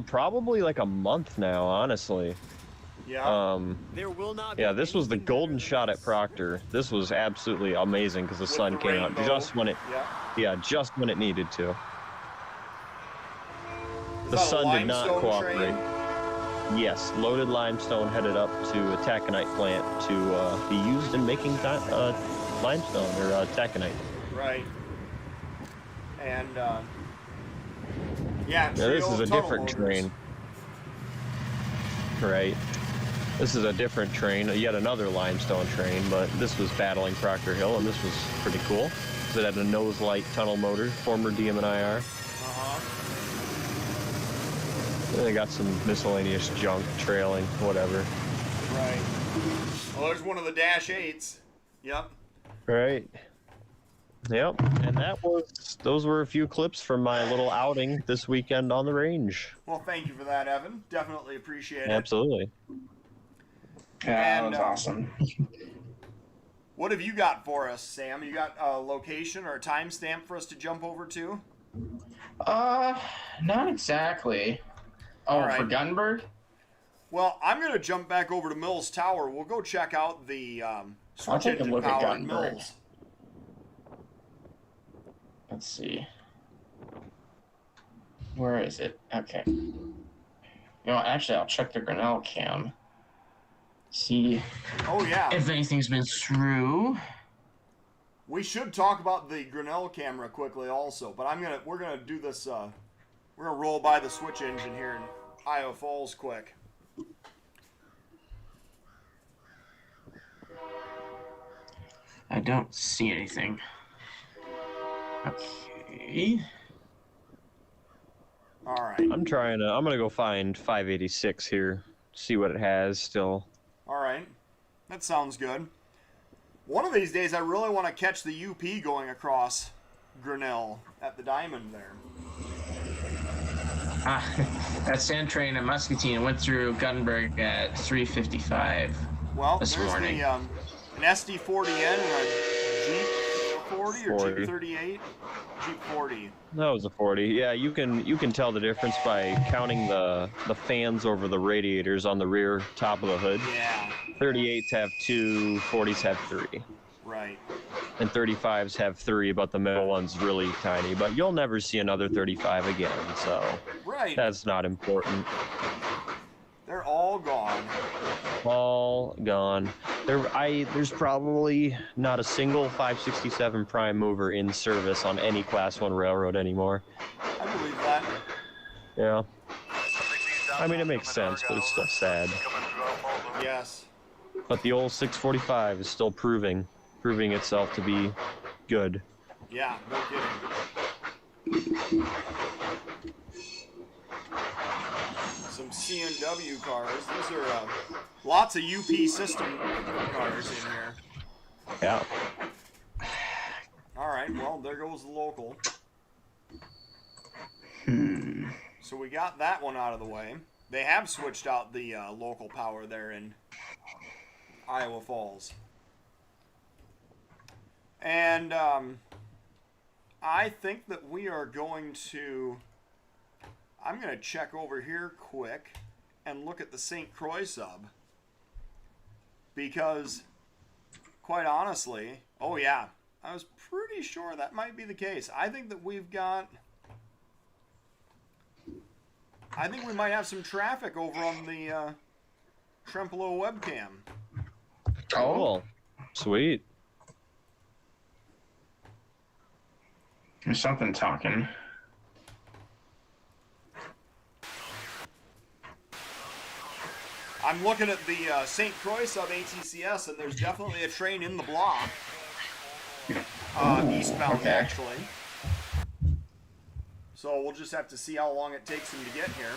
Probably like a month now, honestly. Yeah. There will not Yeah, be this was the anything golden better shot than at Proctor. This was absolutely amazing because the With sun the came out rainbow. just when it, Yeah. just when it needed to. Is The that a sun did not limestone cooperate. train? Yes, loaded limestone headed up to a taconite plant to be used in making limestone or taconite. Right. And Now, this is a different train. Right. This is a different train, yet another limestone train, but this was battling Proctor Hill, and this was pretty cool. So it had a nose light tunnel motor, former DM&IR. They got some miscellaneous junk trailing, whatever. Right. Well, there's one of the Dash 8s. Yep. Right. Yep. And those were a few clips from my little outing this weekend on the range. Well, thank you for that, Evan. Definitely appreciate it. Absolutely. Yeah, that And, was awesome. What have you got for us, Sam? You got a location or a timestamp for us to jump over to? Not exactly. Oh, All right. for Gunberg? Well, I'm going to jump back over to Mills Tower. We'll go check out the I'll switch take a engine look at power at Gunberg. Mills. Let's see. Where is it? Okay. You know, actually, I'll check the Grinnell cam. See Oh, yeah. if anything's been through. We should talk about the Grinnell camera quickly also, but we're gonna do this, we're gonna roll by the switch engine here in Iowa Falls quick. I don't see anything. Okay. All right. I'm gonna go find 586 here, see what it has still. All right. That sounds good. One of these days, I really want to catch the UP going across Grinnell at the Diamond there. That Santa Train in Muscatine went through Gunberg at 3:55. Well, This there's morning. the an SD40N and a Jeep 40 or 40. Jeep 38? Jeep 40. That was a 40. Yeah, you can tell the difference by counting the fans over the radiators on the rear top of the hood. Yeah, 38s have 2, 40s have 3. right. And 35s have 3, but the middle one's really tiny. But you'll never see another 35 again, so Right. that's not important. They're all gone. All gone. There's probably not a single 567 prime mover in service on any Class 1 railroad anymore. I believe that. Yeah. I mean, it makes sense, but it's still sad. Yes. But the old 645 is still proving itself to be good. Yeah, no kidding. Some C&W cars. These are lots of UP system cars in here. Yeah. All right, well, there goes the local. So we got that one out of the way. They have switched out the local power there in Iowa Falls. And I think that we are going to... I'm going to check over here quick and look at the St. Croix sub. Because, quite honestly, oh yeah, I was pretty sure that might be the case. I think that we might have some traffic over on the Trempolo webcam. Oh, sweet. There's something talking. I'm looking at the St. Croix sub ATCS, and there's definitely a train in the block. Eastbound, okay. actually. So we'll just have to see how long it takes him to get here.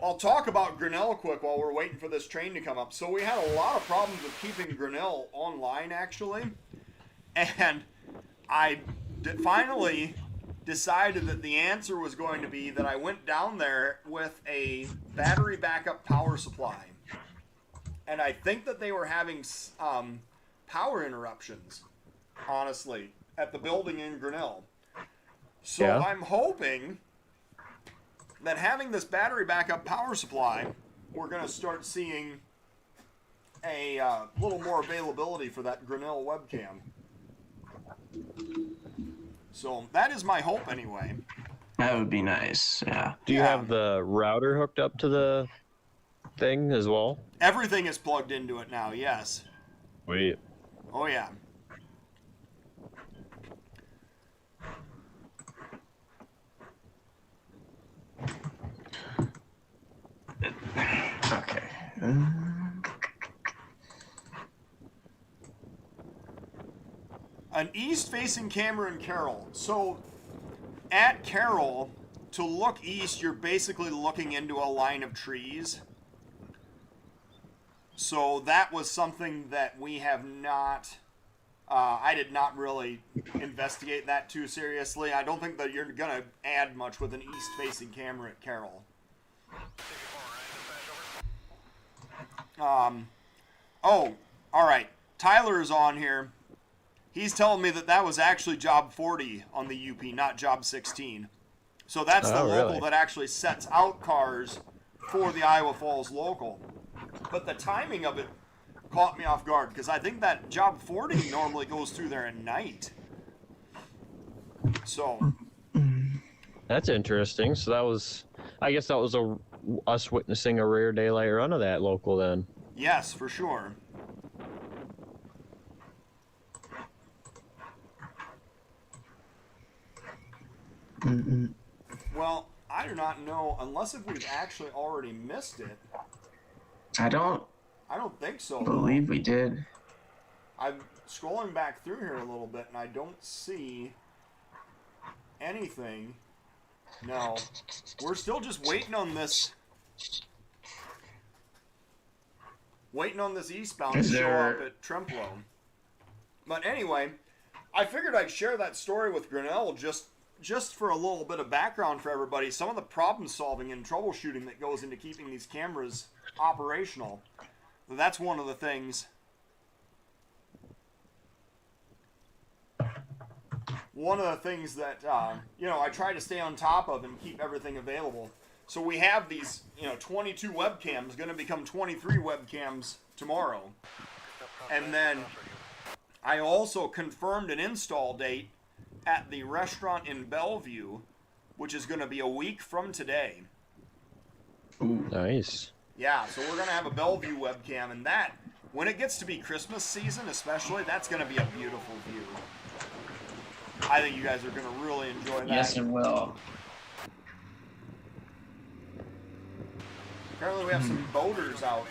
I'll talk about Grinnell quick while we're waiting for this train to come up. So we had a lot of problems with keeping Grinnell online, actually. And I finally decided that the answer was going to be that I went down there with a battery backup power supply. And I think that they were having power interruptions, honestly, at the building in Grinnell. So Yeah. I'm hoping that having this battery backup power supply we're going to start seeing a little more availability for that Grinnell webcam. So that is my hope anyway. That would be nice, yeah. Do you have the router hooked up to the thing as well? Everything is plugged into it now, yes. Sweet. Oh, yeah. Okay. An east-facing camera in Carroll. So, at Carroll, to look east, you're basically looking into a line of trees. So that was something that we have not... I did not really investigate that too seriously. I don't think that you're going to add much with an east-facing camera at Carroll. Oh, alright. Tyler is on here. He's telling me that that was actually job 40 on the UP, not job 16. So that's the local that actually sets out cars for the Iowa Falls local. But the timing of it caught me off guard, because I think that job 40 normally goes through there at night. So... That's interesting. So that was, I guess that was us witnessing a rare daylight run of that local then. Yes, for sure. Well, I do not know, unless if we've actually already missed it. I don't think so. believe we did. I'm scrolling back through here a little bit, and I don't see anything. No. We're still just waiting on this. Waiting on this eastbound to show up at Tremplow. But anyway, I figured I'd share that story with Grinnell just for a little bit of background for everybody. Some of the problem solving and troubleshooting that goes into keeping these cameras operational. That's one of the things. One of the things that, you know, I try to stay on top of and keep everything available. So we have these, 22 webcams, going to become 23 webcams tomorrow. And then I also confirmed an install date at the restaurant in Bellevue, which is going to be a week from today. Ooh. Nice. Yeah, so we're going to have a Bellevue webcam, and that, when it gets to be Christmas season especially, that's going to be a beautiful view. I think you guys are going to really enjoy that. Yes, it will. Apparently we have some boaters out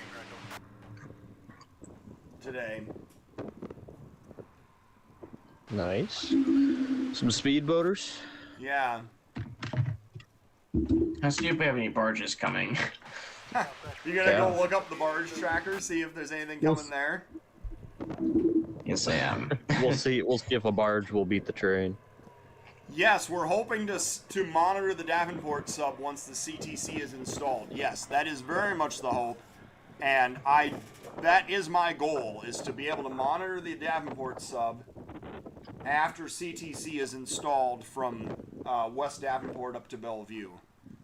today. Nice. Some speedboaters? Yeah. Let's see if we have any barges coming. You gonna go look up the barge tracker, see if there's anything coming there? Yes, I am. We'll see if a barge will beat the train. Yes, we're hoping to monitor the Davenport sub once the CTC is installed. Yes, that is very much the hope, and that is my goal, is to be able to monitor the Davenport sub after CTC is installed from West Davenport up to Bellevue.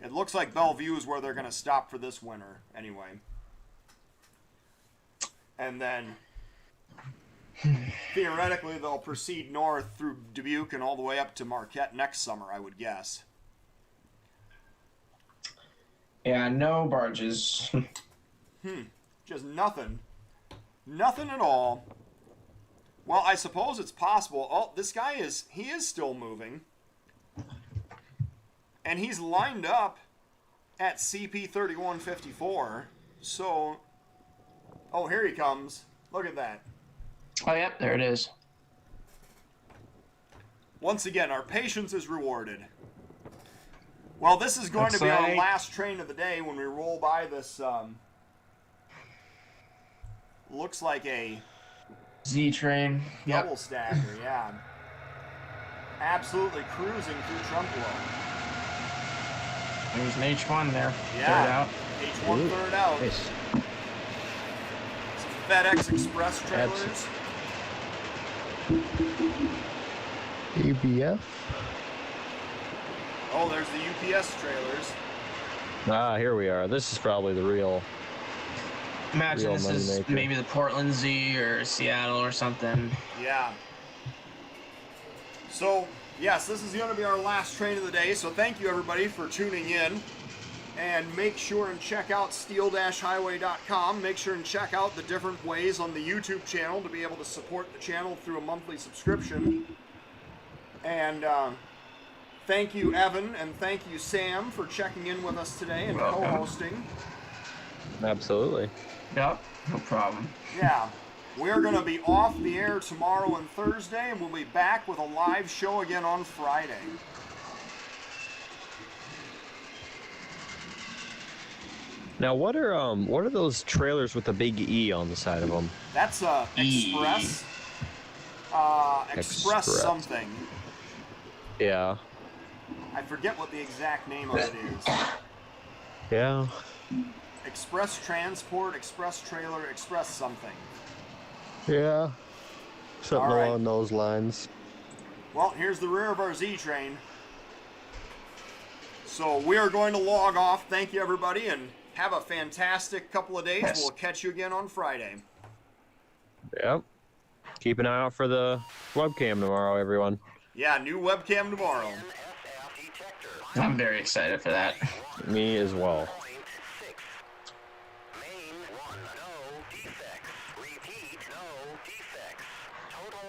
It looks like Bellevue is where they're going to stop for this winter, anyway. And then, theoretically, they'll proceed north through Dubuque and all the way up to Marquette next summer, I would guess. Yeah, no barges. Just nothing. Nothing at all. Well, I suppose it's possible. Oh, this guy is still moving. And he's lined up at CP 3154. So, oh, here he comes. Look at that. Oh, yep, there it is. Once again, our patience is rewarded. Well, this is going to be our last train of the day when we roll by this, looks like a Z train. double stacker, yeah. Absolutely cruising through Tremplow. There's an H1 there. Yeah. Third out. H1 third out. Nice. Some FedEx Express trailers. ABF. Oh, there's the UPS trailers. Ah, here we are. This is probably the real Imagine Real this is moneymaker. maybe the Portland Z or Seattle or something. Yeah. So, yes, this is going to be our last train of the day. So thank you, everybody, for tuning in. And make sure and check out steel-highway.com. Make sure and check out the different ways on the YouTube channel to be able to support the channel through a monthly subscription. And thank you, Evan, and thank you, Sam, for checking in with us today and co-hosting. Absolutely. Yep, no problem. Yeah. We're going to be off the air tomorrow and Thursday, and we'll be back with a live show again on Friday. Now, what are those trailers with the big E on the side of them? That's Express. Express something. Yeah. I forget what the exact name of it is. Yeah. Express Transport, Express Trailer, Express something. Yeah. Something All right. along those lines. Well, here's the rear of our Z train. So we are going to log off. Thank you, everybody, and have a fantastic couple of days. Yes. We'll catch you again on Friday. Yep. Keep an eye out for the webcam tomorrow, everyone. Yeah, new webcam tomorrow. I'm very excited for that. Me as well.